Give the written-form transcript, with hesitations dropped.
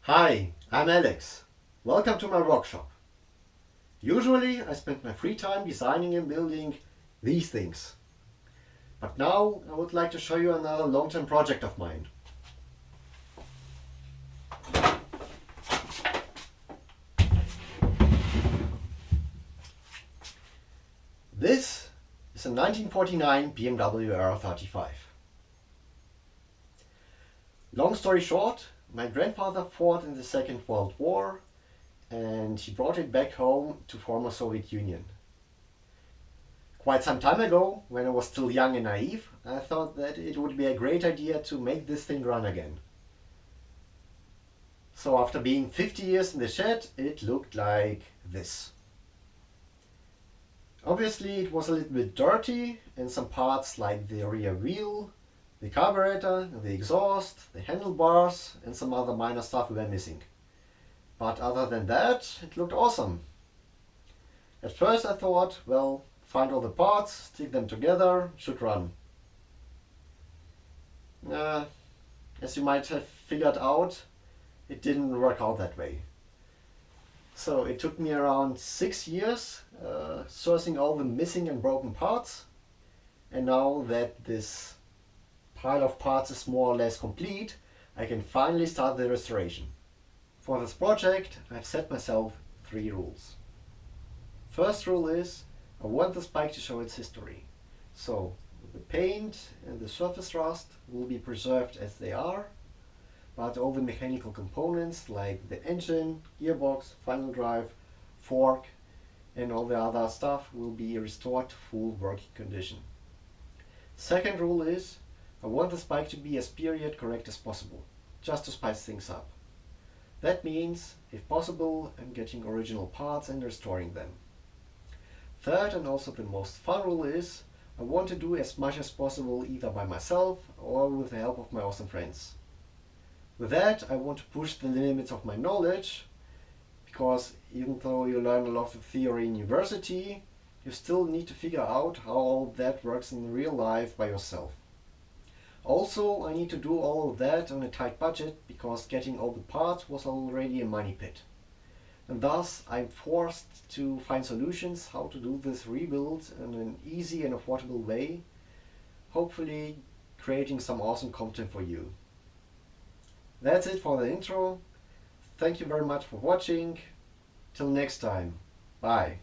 Hi, I'm Alex. Welcome to my workshop. Usually I spend my free time designing and building these things. But now I would like to show you another long-term project of mine. This is a 1949 BMW R35. Long story short, my grandfather fought in the Second World War and he brought it back home to former Soviet Union. Quite some time ago, when I was still young and naive, I thought that it would be a great idea to make this thing run again. So after being 50 years in the shed, it looked like this. Obviously it was a little bit dirty and some parts like the rear wheel, the carburetor, the exhaust, the handlebars and some other minor stuff were missing. But other than that, it looked awesome. At first I thought, well, find all the parts, stick them together, should run. As you might have figured out, it didn't work out that way. So it took me around 6 years sourcing all the missing and broken parts. And now that this pile of parts is more or less complete, I can finally start the restoration. For this project, I've set myself 3 rules. First rule is, I want this bike to show its history. So the paint and the surface rust will be preserved as they are, but all the mechanical components like the engine, gearbox, final drive, fork and all the other stuff will be restored to full working condition. Second rule is, I want this bike to be as period correct as possible, just to spice things up. That means, if possible, I'm getting original parts and restoring them. Third and also the most fun rule is, I want to do as much as possible either by myself or with the help of my awesome friends. With that, I want to push the limits of my knowledge, because even though you learn a lot of theory in university, you still need to figure out how all that works in real life by yourself. Also, I need to do all of that on a tight budget because getting all the parts was already a money pit. And thus, I'm forced to find solutions how to do this rebuild in an easy and affordable way, hopefully creating some awesome content for you. That's it for the intro. Thank you very much for watching. Till next time. Bye.